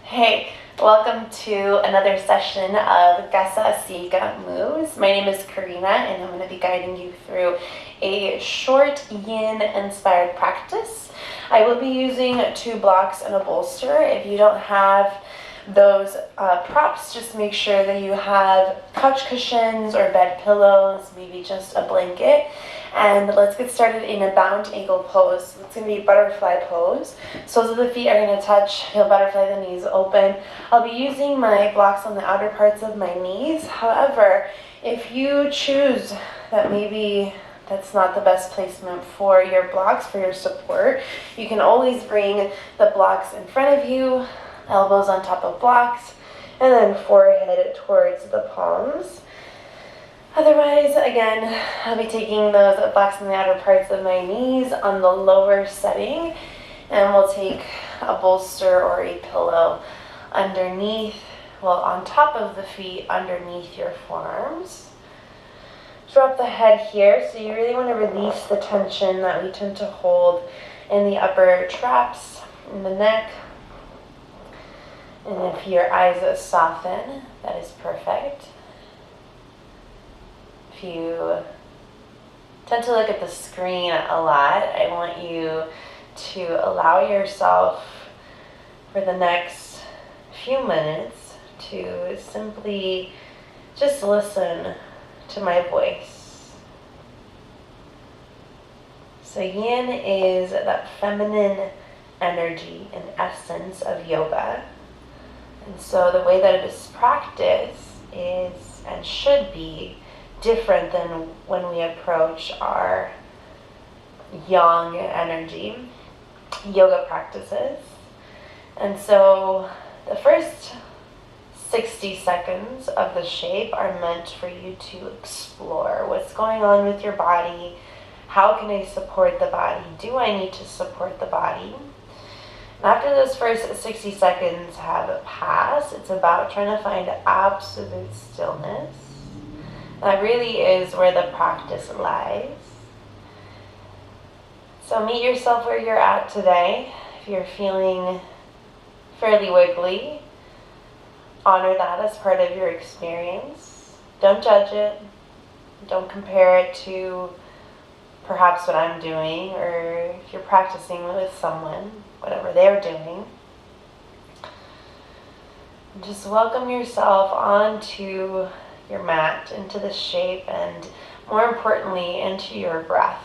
Hey, welcome to another session of CASA, SILKA moves. My name is Karina and I'm going to be guiding you through a short yin inspired practice. I will be using 2 blocks and a bolster. If you don't have those props, just make sure that you have couch cushions or bed pillows, maybe just a blanket. And let's get started in a bound eagle pose. It's going to be butterfly pose. Soles of the feet are going to touch. You'll butterfly the knees open. I'll be using my blocks on the outer parts of my knees. However, if you choose that maybe that's not the best placement for your blocks, for your support, you can always bring the blocks in front of you, elbows on top of blocks, and then forehead towards the palms. Otherwise, again, I'll be taking those blocks in the outer parts of my knees on the lower setting, and we'll take a bolster or a pillow underneath, well, on top of the feet, underneath your forearms. Drop the head here, so you really want to release the tension that we tend to hold in the upper traps, in the neck. And if your eyes soften, that is perfect. If you tend to look at the screen a lot, I want you to allow yourself for the next few minutes to simply just listen to my voice. So yin is that feminine energy and essence of yoga. And so the way that it is practiced is and should be different than when we approach our yang energy yoga practices. And so the first 60 seconds of the shape are meant for you to explore what's going on with your body. How can I support the body? Do I need to support the body? After those first 60 seconds have passed, it's about trying to find absolute stillness. That really is where the practice lies. So meet yourself where you're at today. If you're feeling fairly wiggly, honor that as part of your experience. Don't judge it. Don't compare it to perhaps what I'm doing, or if you're practicing with someone, whatever they're doing. Just welcome yourself onto your mat, into the shape, and more importantly, into your breath.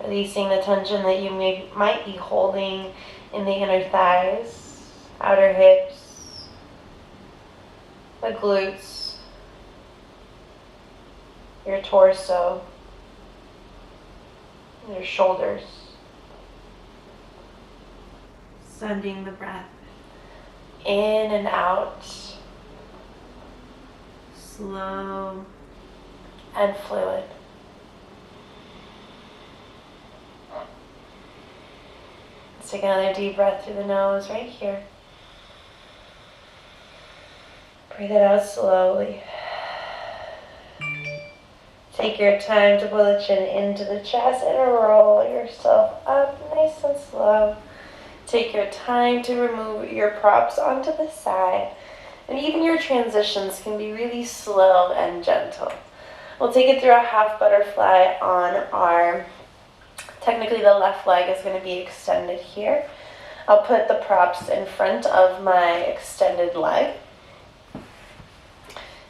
Releasing the tension that you might be holding in the inner thighs, outer hips, the glutes, your torso, your shoulders. Sending the breath in and out, slow and fluid. Let's take another deep breath through the nose right here. Breathe it out slowly. Take your time to pull the chin into the chest and roll yourself up nice and slow. Take your time to remove your props onto the side. And even your transitions can be really slow and gentle. We'll take it through a half butterfly on our, technically the left leg is going to be extended here. I'll put the props in front of my extended leg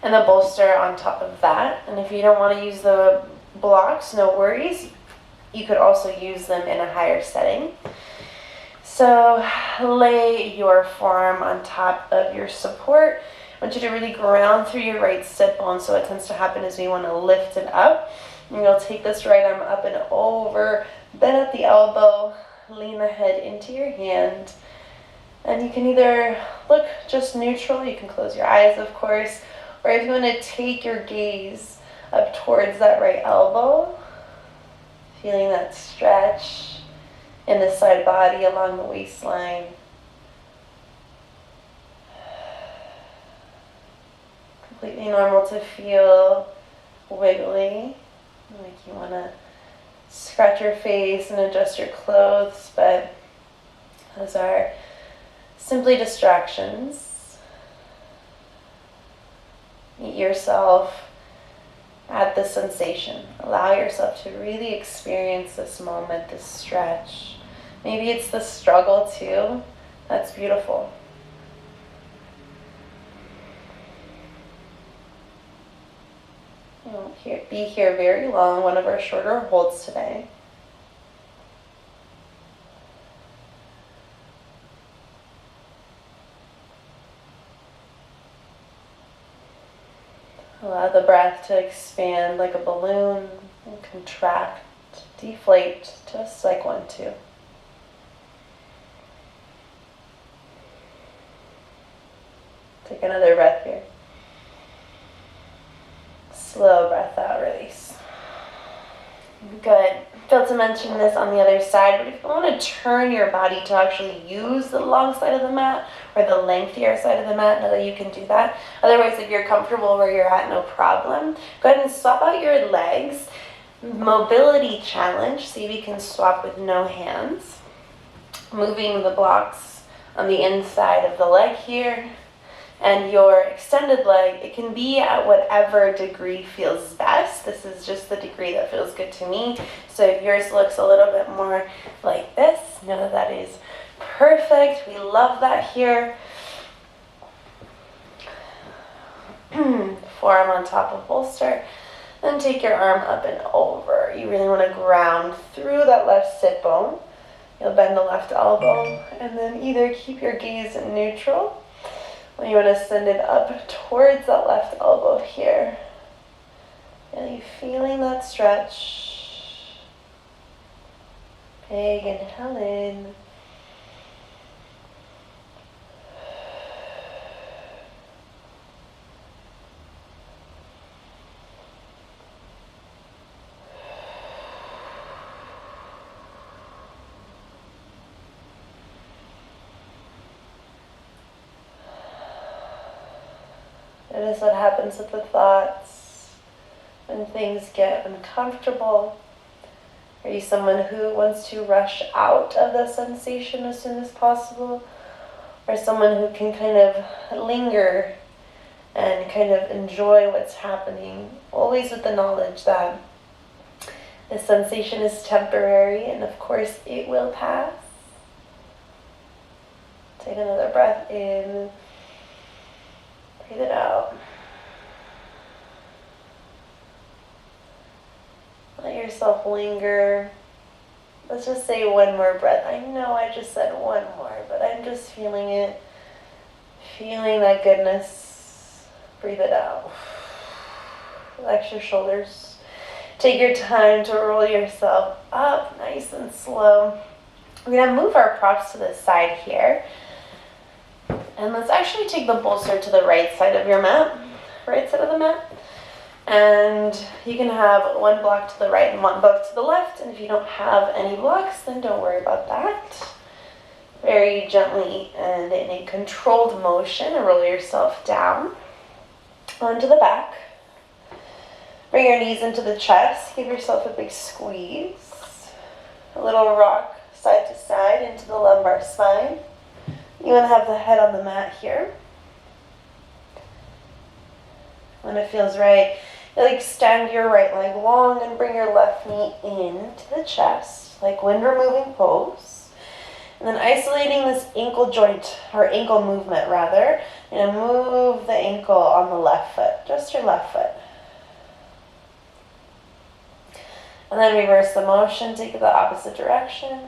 and the bolster on top of that. And if you don't want to use the blocks, no worries. You could also use them in a higher setting. So lay your forearm on top of your support. I want you to really ground through your right sit bone. So what tends to happen is we want to lift it up. And you'll take this right arm up and over, bend at the elbow, lean the head into your hand. And you can either look just neutral, you can close your eyes of course, or if you want to take your gaze up towards that right elbow, feeling that stretch in the side body along the waistline. Completely normal to feel wiggly, like you want to scratch your face and adjust your clothes, but movements are simply distractions. Meet yourself at the sensation. Allow yourself to really experience this moment, this stretch. Maybe it's the struggle too. That's beautiful. You won't be here very long, one of our shorter holds today. Allow the breath to expand like a balloon and contract, deflate, just like 1, 2. Take another breath here. Slow breath out, release. Good. Failed to mention this on the other side, but if you want to turn your body to actually use the long side of the mat or the lengthier side of the mat, know that you can do that. Otherwise, if you're comfortable where you're at, no problem. Go ahead and swap out your legs. Mobility challenge. See if you can swap with no hands. Moving the blocks on the inside of the leg here. And your extended leg, it can be at whatever degree feels best. This is just the degree that feels good to me. So if yours looks a little bit more like this, know that that is perfect. We love that here. Forearm on top of bolster. Then take your arm up and over. You really want to ground through that left sit bone. You'll bend the left elbow and then either keep your gaze neutral. You want to send it up towards that left elbow here. Really feeling that stretch. Big inhale in. Notice what happens with the thoughts when things get uncomfortable. Are you someone who wants to rush out of the sensation as soon as possible? Or someone who can kind of linger and kind of enjoy what's happening, always with the knowledge that the sensation is temporary and of course it will pass? Take another breath in. Breathe it out. Let yourself linger. Let's just say one more breath. I know I just said one more, but I'm just feeling it. Feeling that goodness. Breathe it out. Relax your shoulders. Take your time to roll yourself up nice and slow. We're going to move our props to the side here. And let's actually take the bolster to the right side of your mat, right side of the mat. And you can have one block to the right and one block to the left. And if you don't have any blocks, then don't worry about that. Very gently and in a controlled motion, roll yourself down onto the back. Bring your knees into the chest. Give yourself a big squeeze. A little rock side to side into the lumbar spine. You want to have the head on the mat here. When it feels right, you'll extend your right leg long and bring your left knee into the chest, like wind removing pose. And then isolating this ankle joint, or ankle movement rather, and move the ankle on the left foot, just your left foot. And then reverse the motion, take it the opposite direction.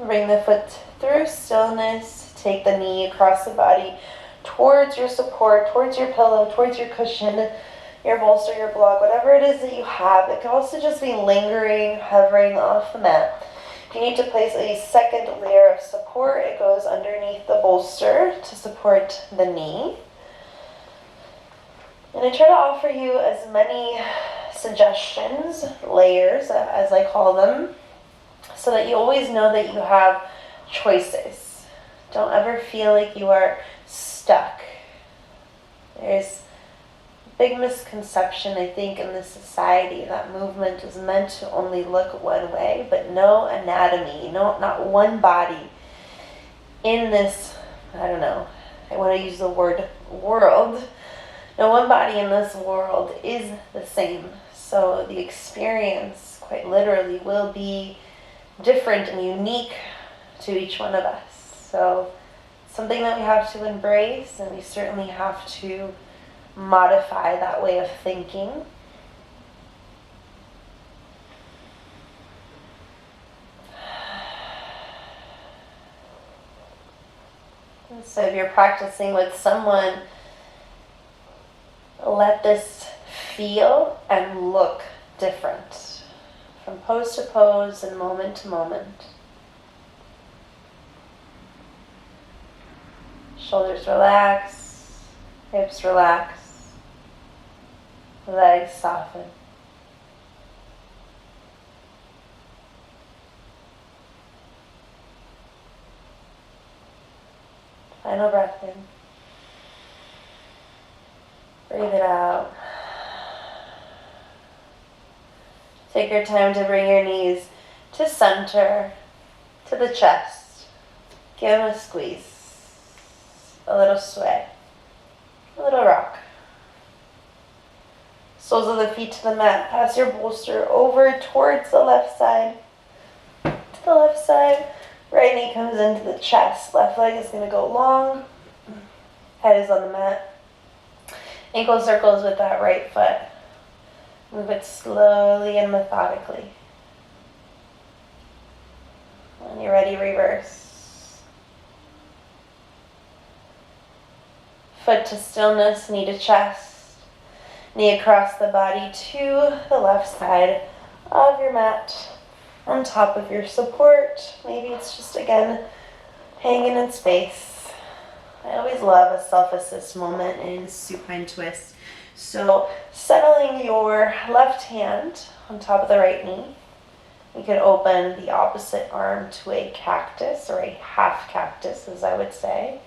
Bring the foot through stillness. Take the knee across the body towards your support, towards your pillow, towards your cushion, your bolster, your block, whatever it is that you have. It can also just be lingering, hovering off the mat. If you need to place a second layer of support, it goes underneath the bolster to support the knee. And I try to offer you as many suggestions, layers as I call them, so that you always know that you have choices. Don't ever feel like you are stuck. There's big misconception, I think, in this society that movement is meant to only look one way, but no anatomy, not one body in this, I don't know, I want to use the word world. No one body in this world is the same. So the experience, quite literally, will be different and unique to each one of us. So something that we have to embrace, and we certainly have to modify that way of thinking. And so if you're practicing with someone, let this feel and look different from pose to pose and moment to moment. Shoulders relax, hips relax, legs soften. Final breath in. Breathe it out. Take your time to bring your knees to center, to the chest. Give them a squeeze, a little sway, a little rock. Soles of the feet to the mat. Pass your bolster over towards the left side. To the left side. Right knee comes into the chest. Left leg is going to go long. Head is on the mat. Ankle circles with that right foot. Move it slowly and methodically. When you're ready, reverse. Foot to stillness, knee to chest. Knee across the body to the left side of your mat. On top of your support. Maybe it's just, again, hanging in space. I always love a self-assist moment in supine twist. So settling your left hand on top of the right knee. You can open the opposite arm to a cactus, or a half cactus, as I would say.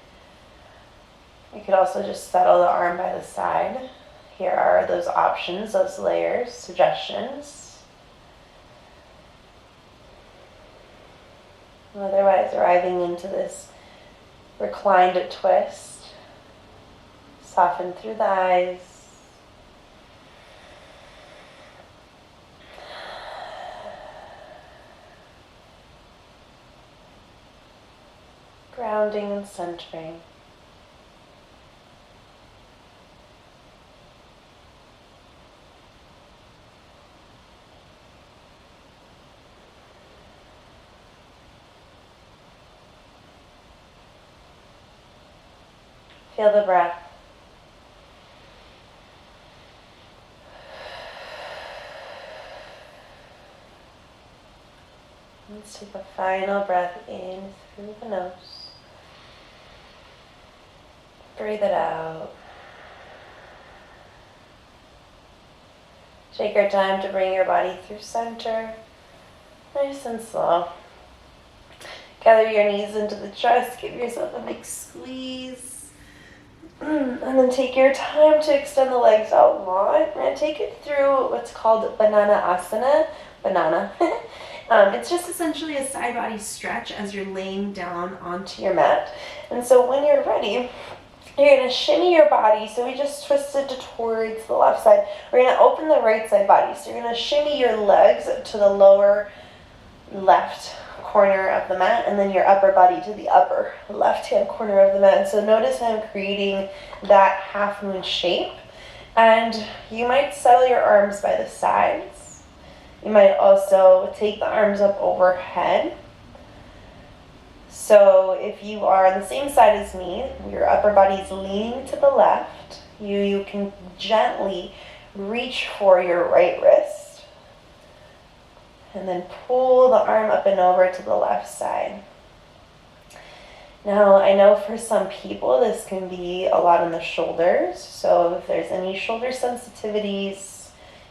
You could also just settle the arm by the side. Here are those options, those layers, suggestions. Otherwise, arriving into this reclined twist. Soften through the eyes. Grounding and centering. Feel the breath. Let's take a final breath in through the nose. Breathe it out. Take your time to bring your body through center. Nice and slow. Gather your knees into the chest. Give yourself a big squeeze. And then take your time to extend the legs out long. And take it through what's called banana asana. Banana. It's just essentially a side body stretch as you're laying down onto your mat. And so when you're ready, you're going to shimmy your body. So we just twisted towards the left side. We're going to open the right side body. So you're going to shimmy your legs to the lower left corner of the mat, and then your upper body to the upper left-hand corner of the mat. So notice I'm creating that half moon shape. And you might settle your arms by the sides. You might also take the arms up overhead. So if you are on the same side as me, your upper body is leaning to the left, you can gently reach for your right wrist and then pull the arm up and over to the left side. Now, I know for some people this can be a lot on the shoulders, so if there's any shoulder sensitivities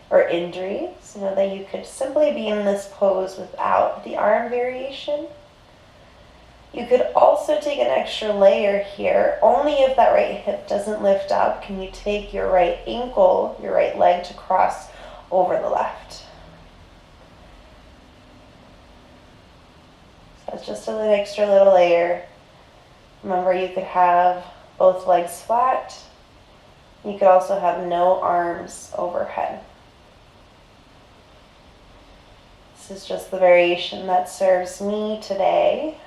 or injuries, know that you could simply be in this pose without the arm variation. You could also take an extra layer here. Only if that right hip doesn't lift up can you take your right ankle, your right leg to cross over the left. So that's just an extra little layer. Remember, you could have both legs flat. You could also have no arms overhead. This is just the variation that serves me today.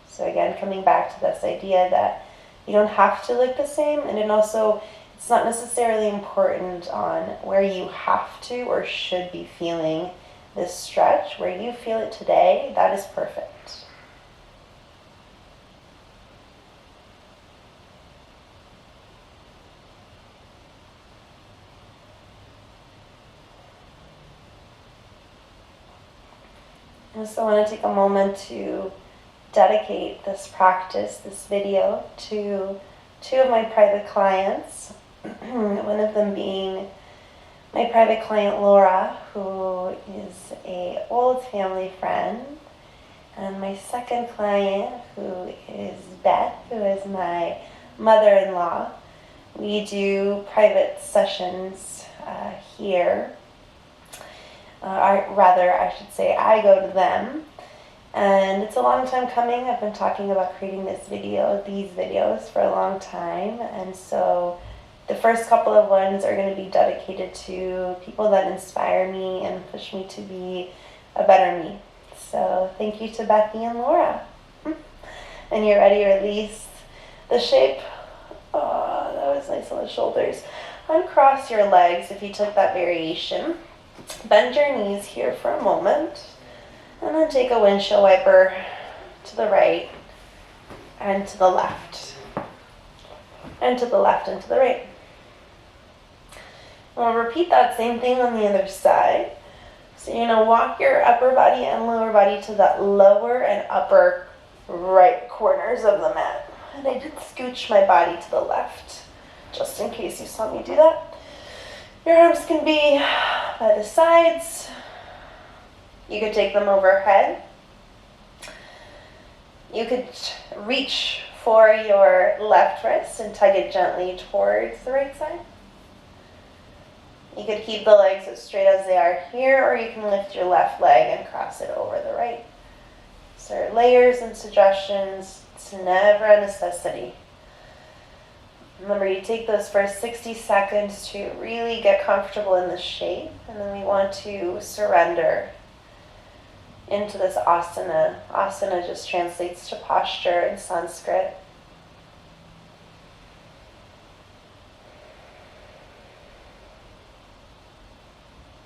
So again, coming back to this idea that you don't have to look the same, and it's not necessarily important on where you have to or should be feeling this stretch. Where you feel it today, that is perfect. I also want to take a moment to dedicate this practice, this video, to two of my private clients. One of them being my private client Laura, who is an old family friend, and my second client, who is Beth, who is my mother-in-law. We do private sessions here. I go to them. And it's a long time coming. I've been talking about creating these videos for a long time. And so the first couple of ones are going to be dedicated to people that inspire me and push me to be a better me. So thank you to Becky and Laura. And you're ready to release the shape. Oh, that was nice on the shoulders. Uncross your legs if you took that variation. Bend your knees here for a moment. And then take a windshield wiper to the right and to the left. And to the left and to the right. We'll repeat that same thing on the other side. So you're going to walk your upper body and lower body to that lower and upper right corners of the mat. And I did scooch my body to the left, just in case you saw me do that. Your arms can be by the sides. You could take them overhead. You could reach for your left wrist and tug it gently towards the right side. You could keep the legs as straight as they are here, or you can lift your left leg and cross it over the right. So layers and suggestions, it's never a necessity. Remember, you take those first 60 seconds to really get comfortable in the shape, and then we want to surrender into this asana. Asana just translates to posture in Sanskrit.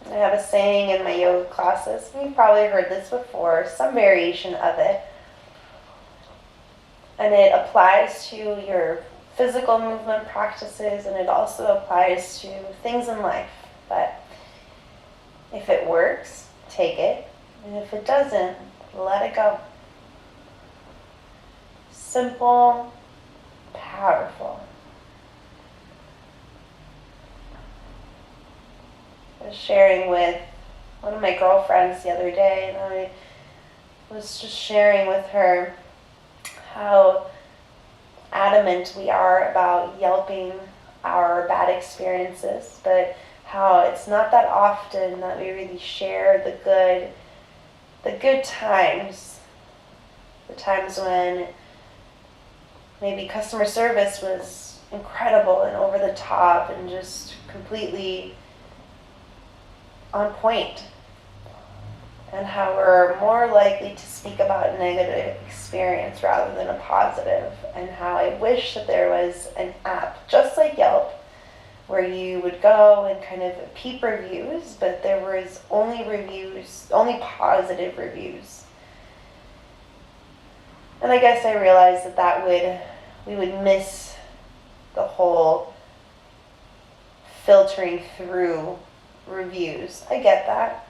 I have a saying in my yoga classes, you've probably heard this before, some variation of it. And it applies to your physical movement practices, and it also applies to things in life. But if it works, take it. And if it doesn't, let it go. Simple, powerful. I was sharing with one of my girlfriends the other day, and I was just sharing with her how adamant we are about yelping our bad experiences, but how it's not that often that we really share the good times, the times when maybe customer service was incredible and over the top and just completely on point, and how we're more likely to speak about a negative experience rather than a positive, and how I wish that there was an app just like Yelp where you would go and kind of peep reviews, but there was only positive reviews. And I guess I realized we would miss the whole filtering through reviews. I get that.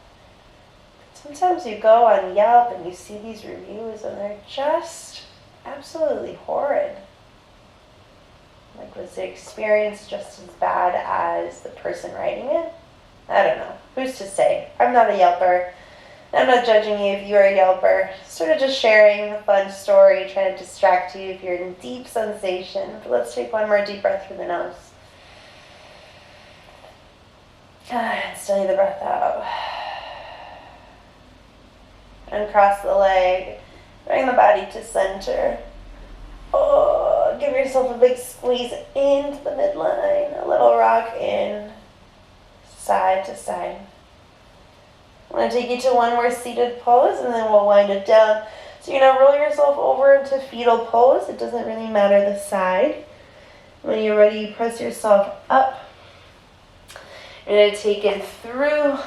Sometimes you go on Yelp and you see these reviews and they're just absolutely horrid. Like, was the experience just as bad as the person writing it? I don't know. Who's to say? I'm not a Yelper. I'm not judging you if you're a yelper. Sort of just sharing a fun story, trying to distract you if you're in deep sensation. But let's take one more deep breath through the nose. And steady the breath out. Uncross the leg. Bring the body to center. Oh, give yourself a big squeeze into the midline. A little rock in. Side to side. I'm going to take you to one more seated pose, and then we'll wind it down. So you're going to roll yourself over into fetal pose. It doesn't really matter the side. When you're ready, you press yourself up. You're going to take it through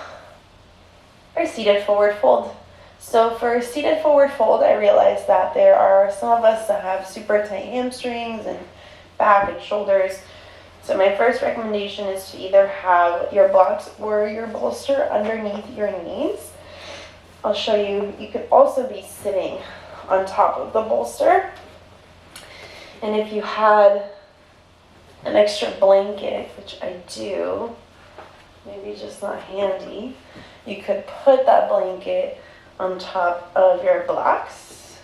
our seated forward fold. So for seated forward fold, I realized that there are some of us that have super tight hamstrings and back and shoulders. So my first recommendation is to either have your blocks or your bolster underneath your knees. I'll show you. You could also be sitting on top of the bolster. And if you had an extra blanket, which I do, maybe just not handy, you could put that blanket on top of your blocks.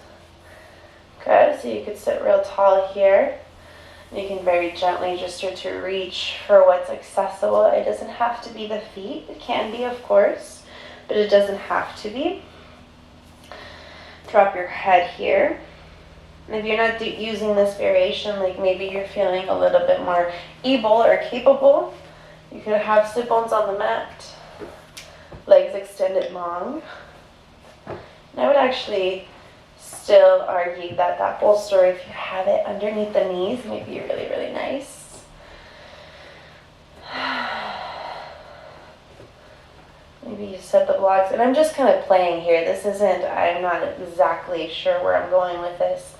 Okay, so you could sit real tall here. You can very gently just start to reach for what's accessible. It doesn't have to be the feet. It can be, of course, but it doesn't have to be. Drop your head here. And if you're not using this variation, like maybe you're feeling a little bit more able or capable, you could have sit bones on the mat, legs extended long. And I would actually still argue that that bolster, if you have it underneath the knees, might be really, really nice. Maybe you set the blocks, and I'm just kind of playing here. I'm not exactly sure where I'm going with this,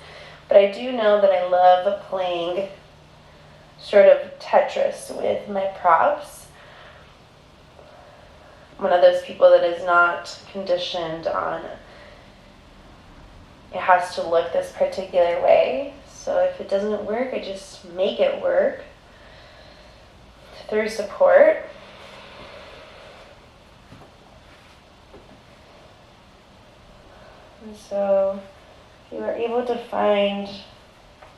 but I do know that I love playing sort of Tetris with my props. I'm one of those people that is not conditioned on it has to look this particular way. So if it doesn't work, I just make it work through support. And so if you are able to find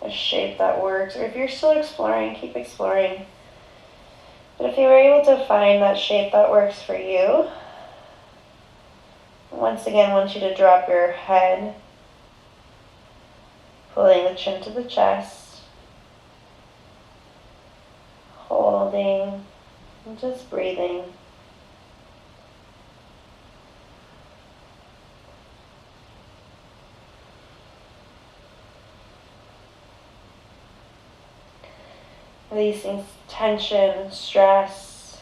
a shape that works, or if you're still exploring, keep exploring. But if you were able to find that shape that works for you, once again, I want you to drop your head, pulling the chin to the chest, holding, and just breathing. Releasing tension, stress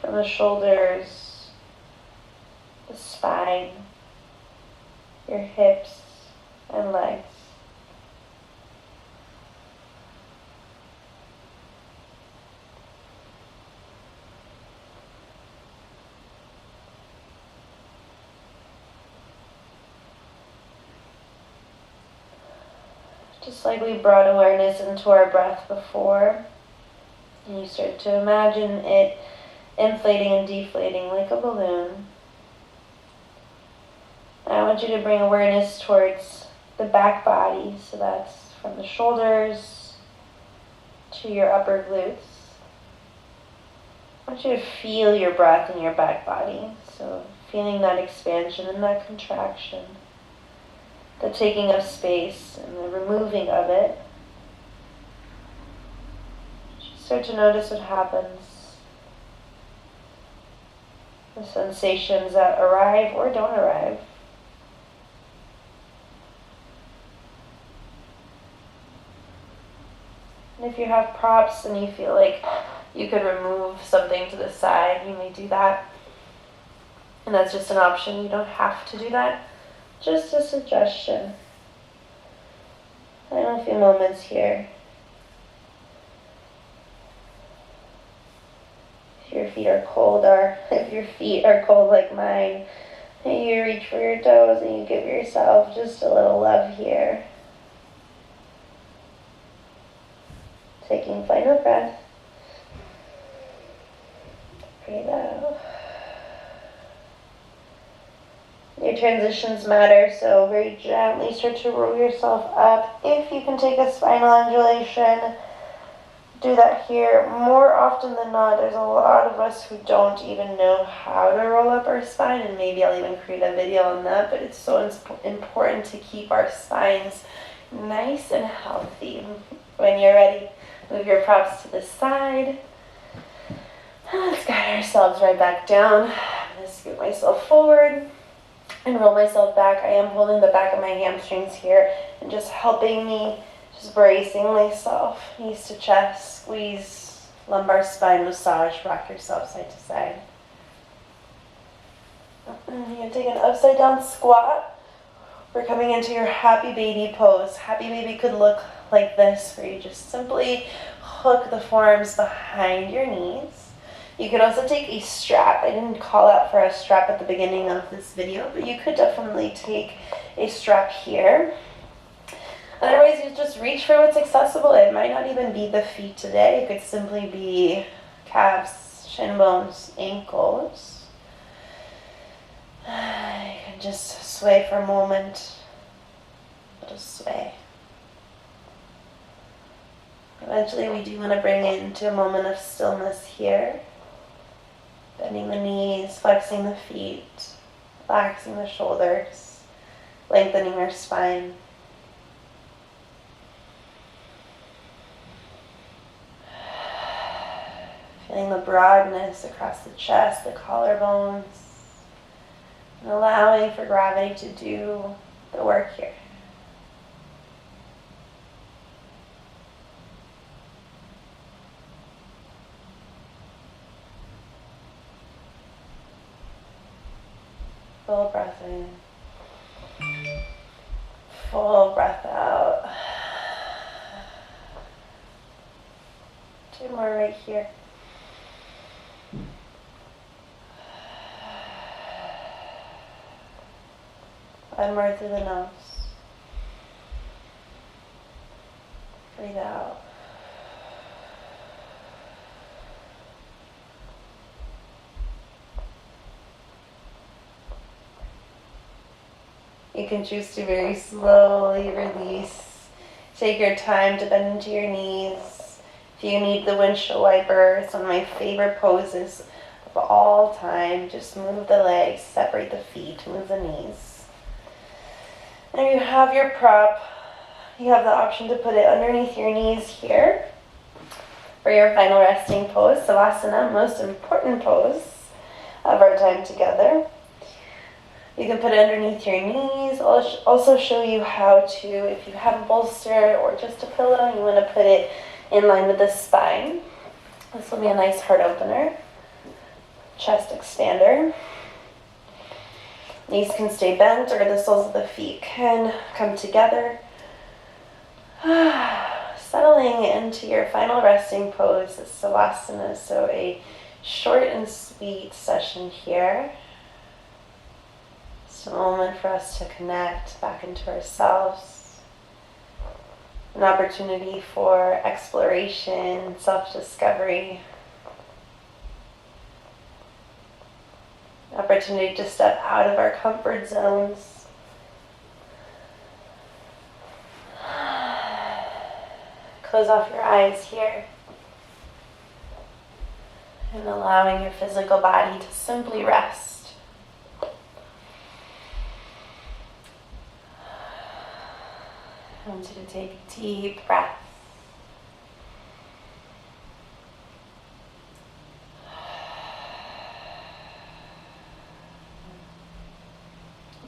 from the shoulders, the spine, your hips and legs. Just like we brought awareness into our breath before, and you start to imagine it inflating and deflating like a balloon. I want you to bring awareness towards the back body, so that's from the shoulders to your upper glutes. I want you to feel your breath in your back body, so feeling that expansion and that contraction, the taking of space and the removing of it. Just start to notice what happens. The sensations that arrive or don't arrive. And if you have props and you feel like you could remove something to the side, you may do that. And that's just an option. You don't have to do that. Just a suggestion. I have a few moments here. If your feet are cold, or if your feet are cold like mine, you reach for your toes and you give yourself just a little love here. Taking final breath. Breathe out. Your transitions matter, so very gently start to roll yourself up. If you can take a spinal undulation, do that here. More often than not, there's a lot of us who don't even know how to roll up our spine, and maybe I'll even create a video on that, but it's so important to keep our spines nice and healthy. When you're ready, move your props to the side. Let's guide ourselves right back down. I'm going to scoot myself forward and roll myself back. I am holding the back of my hamstrings here and just helping me, just bracing myself. Knees to chest, squeeze, lumbar spine massage, rock yourself side to side. You're going to take an upside down squat. We're coming into your happy baby pose. Happy baby could look like this, where you just simply hook the forearms behind your knees. You could also take a strap. I didn't call out for a strap at the beginning of this video, but you could definitely take a strap here. Otherwise, you just reach for what's accessible. It might not even be the feet today. It could simply be calves, shin bones, ankles. You can just sway for a moment. Just sway. Eventually, we do want to bring it into a moment of stillness here. Bending the knees, flexing the feet, relaxing the shoulders, lengthening our spine. Feeling the broadness across the chest, the collarbones, and allowing for gravity to do the work here. Full breath in. Full breath out. 2 more right here. One more through the nose. Breathe out. You can choose to very slowly release. Take your time to bend into your knees. If you need the windshield wiper, it's one of my favorite poses of all time. Just move the legs, separate the feet, move the knees. And you have your prop. You have the option to put it underneath your knees here for your final resting pose, Savasana, most important pose of our time together. You can put it underneath your knees. I'll also show you how to, if you have a bolster or just a pillow, you want to put it in line with the spine. This will be a nice heart opener. Chest expander. Knees can stay bent, or the soles of the feet can come together. Settling into your final resting pose is Savasana, so a short and sweet session here. It's a moment for us to connect back into ourselves. An opportunity for exploration, self-discovery. An opportunity to step out of our comfort zones. Close off your eyes here. And allowing your physical body to simply rest. I want you to take a deep breath.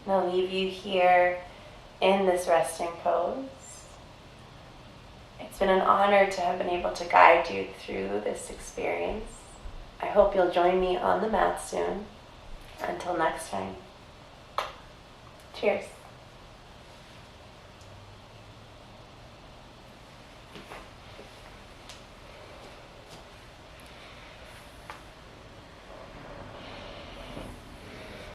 And I'll leave you here in this resting pose. It's been an honor to have been able to guide you through this experience. I hope you'll join me on the mat soon. Until next time. Cheers.